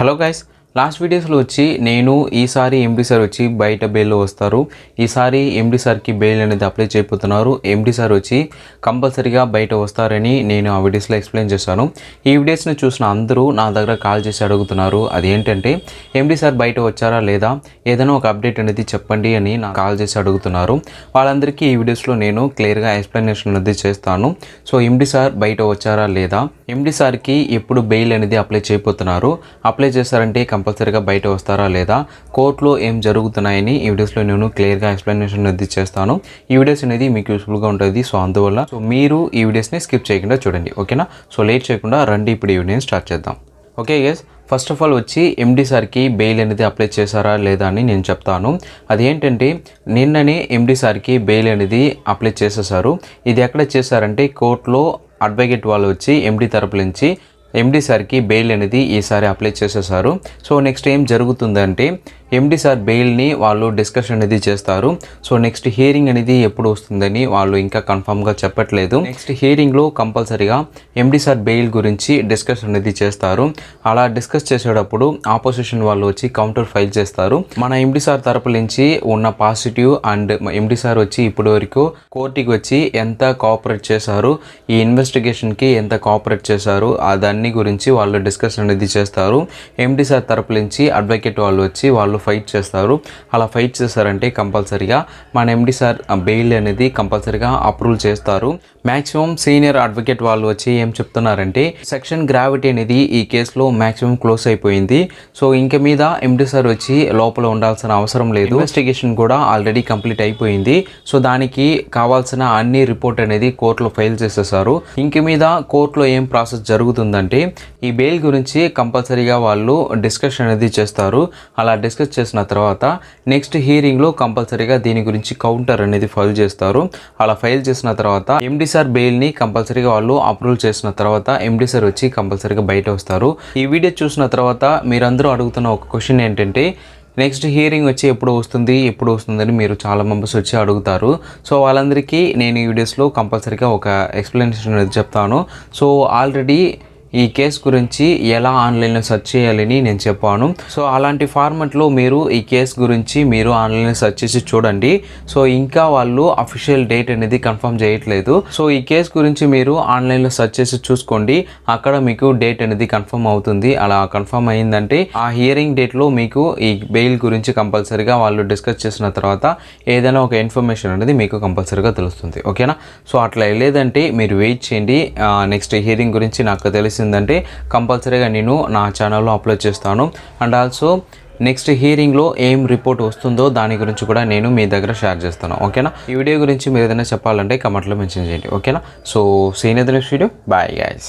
Hello guys, last వీడియోస్లో వచ్చి నేను ఈసారి ఎండి సార్ వచ్చి బయట బెయిల్లో వస్తారు. ఈసారి ఎండి సార్కి బెయిల్ అనేది అప్లై చేయబోతున్నారు. ఎండి సార్ వచ్చి కంపల్సరీగా బయట వస్తారని నేను ఆ వీడియోస్లో ఎక్స్ప్లెయిన్ చేశాను. ఈ వీడియోస్ని చూసిన అందరూ నా దగ్గర కాల్ చేసి అడుగుతున్నారు, అదేంటంటే ఎండి సార్ బయట వచ్చారా లేదా, ఏదైనా ఒక అప్డేట్ అనేది చెప్పండి అని నాకు కాల్ చేసి అడుగుతున్నారు. వాళ్ళందరికీ ఈ వీడియోస్లో నేను క్లియర్గా ఎక్స్ప్లెనేషన్ అనేది చేస్తాను. సో ఎండి సార్ బయట వచ్చారా లేదా, ఎండి సార్కి ఎప్పుడు బెయిల్ అనేది అప్లై చేయబోతున్నారు, అప్లై చేశారంటే కంపల్సరీగా బయట వస్తారా లేదా, కోర్టులో ఏం జరుగుతున్నాయని ఈ వీడియోస్లో నేను క్లియర్గా ఎక్స్ప్లెనేషన్ అనేది చేస్తాను. ఈ వీడియోస్ అనేది మీకు యూస్ఫుల్గా ఉంటుంది. సో అందువల్ల మీరు ఈ వీడియోస్ని స్కిప్ చేయకుండా చూడండి, ఓకేనా. సో లేట్ చేయకుండా రండి ఇప్పుడు ఈ వీడియోని స్టార్ట్ చేద్దాం. Okay guys, first of all వచ్చి ఎండి సార్కి బెయిల్ అనేది అప్లై చేశారా లేదా అని నేను చెప్తాను. అదేంటంటే నిన్ననే ఎండి సార్కి బెయిల్ అనేది అప్లై చేసేసారు. ఇది ఎక్కడ చేశారంటే కోర్టులో అడ్వకేట్ వాళ్ళు వచ్చి ఎండి తరపు నుంచి ఎండి సార్కి బెయిల్ అనేది ఈసారి అప్లై చేసేసారు. సో నెక్స్ట్ ఏం జరుగుతుందంటే ఎండి సార్ బెయిల్ని వాళ్ళు డిస్కషన్ అనేది చేస్తారు. సో నెక్స్ట్ హియరింగ్ అనేది ఎప్పుడు వస్తుందని వాళ్ళు ఇంకా కన్ఫామ్గా చెప్పట్లేదు. నెక్స్ట్ హియరింగ్లో కంపల్సరీగా ఎండి సార్ బెయిల్ గురించి డిస్కషన్ అనేది చేస్తారు. అలా డిస్కస్ చేసేటప్పుడు ఆపోజిషన్ వాళ్ళు వచ్చి కౌంటర్ ఫైల్ చేస్తారు. మన ఎండి సార్ తరపు నుంచి ఉన్న పాజిటివ్ అండ్ ఎండి సార్ వచ్చి ఇప్పటి వరకు కోర్టుకి వచ్చి ఎంత కోఆపరేట్ చేశారు, ఈ ఇన్వెస్టిగేషన్కి ఎంత కోఆపరేట్ చేశారు, దాన్ని గురించి వాళ్ళు డిస్కషన్ అనేది చేస్తారు. ఎండి సార్ తరపు నుంచి అడ్వకేట్ వాళ్ళు వచ్చి వాళ్ళు ఫైట్ చేస్తారు. అలా ఫైట్ చేస్తారంటే కంపల్సరీగా మన ఎండి సార్ బెయిల్ అనేది కంపల్సరీగా అప్రూవ్ చేస్తారు. మ్యాక్సిమం సీనియర్ అడ్వకేట్ వాళ్ళు వచ్చి ఏం చెప్తున్నారంటే సెక్షన్ గ్రావిటీ అనేది ఈ కేసులో మ్యాక్సిమం క్లోజ్ అయిపోయింది. సో ఇంక మీద ఎండి సార్ వచ్చి లోపల ఉండాల్సిన అవసరం లేదు, ఇన్వెస్టిగేషన్ కూడా ఆల్రెడీ కంప్లీట్ అయిపోయింది. సో దానికి కావాల్సిన అన్ని రిపోర్ట్ అనేది కోర్టులో ఫైల్ చేసేసారు. ఇంక మీద కోర్టులో ఏం ప్రాసెస్ జరుగుతుందంటే ఈ బెయిల్ గురించి కంపల్సరీగా వాళ్ళు డిస్కషన్ అనేది చేస్తారు. అలా డిస్కస్ చేసిన తర్వాత నెక్స్ట్ హియరింగ్లో కంపల్సరీగా దీని గురించి కౌంటర్ అనేది ఫైల్ చేస్తారు. అలా ఫైల్ చేసిన తర్వాత ఎండి సార్ బెయిల్ని కంపల్సరీగా వాళ్ళు అప్రూవ్ చేసిన తర్వాత ఎండి సార్ వచ్చి కంపల్సరీగా బయట వస్తారు. ఈ వీడియో చూసిన తర్వాత మీరందరూ అడుగుతున్న ఒక క్వశ్చన్ ఏంటంటే నెక్స్ట్ హియరింగ్ వచ్చి ఎప్పుడు వస్తుందని మీరు చాలా మెంబర్స్ వచ్చి అడుగుతారు. సో వాళ్ళందరికీ నేను ఈ వీడియోస్లో కంపల్సరీగా ఒక ఎక్స్ప్లెనేషన్ అనేది చెప్తాను. సో ఆల్రెడీ ఈ కేసు గురించి ఎలా ఆన్లైన్లో సెర్చ్ చేయాలని నేను చెప్పాను. సో అలాంటి ఫార్మాట్లో మీరు ఈ కేసు గురించి మీరు ఆన్లైన్లో సెర్చ్ చేసి చూడండి. సో ఇంకా వాళ్ళు అఫీషియల్ డేట్ అనేది కన్ఫర్మ్ చేయట్లేదు. సో ఈ కేసు గురించి మీరు ఆన్లైన్లో సెర్చ్ చేసి చూసుకోండి, అక్కడ మీకు డేట్ అనేది కన్ఫర్మ్ అవుతుంది. అలా కన్ఫర్మ్ అయ్యిందంటే ఆ హియరింగ్ డేట్లో మీకు ఈ బెయిల్ గురించి కంపల్సరీగా వాళ్ళు డిస్కస్ చేసిన తర్వాత ఏదైనా ఒక ఇన్ఫర్మేషన్ అనేది మీకు కంపల్సరీగా తెలుస్తుంది, ఓకేనా. సో అట్లా లేదంటే మీరు వెయిట్ చేయండి. నెక్స్ట్ హియరింగ్ గురించి నాకు తెలిసి అంటే కంపల్సరీగా నేను నా ఛానల్లో అప్లోడ్ చేస్తాను. అండ్ ఆల్సో నెక్స్ట్ హియరింగ్లో ఏం రిపోర్ట్ వస్తుందో దాని గురించి కూడా నేను మీ దగ్గర షేర్ చేస్తాను, ఓకేనా. ఈ వీడియో గురించి మీరు ఏదైనా చెప్పాలంటే కమెంట్లో మెన్షన్ చేయండి, ఓకేనా. So see you in the next video. Bye guys.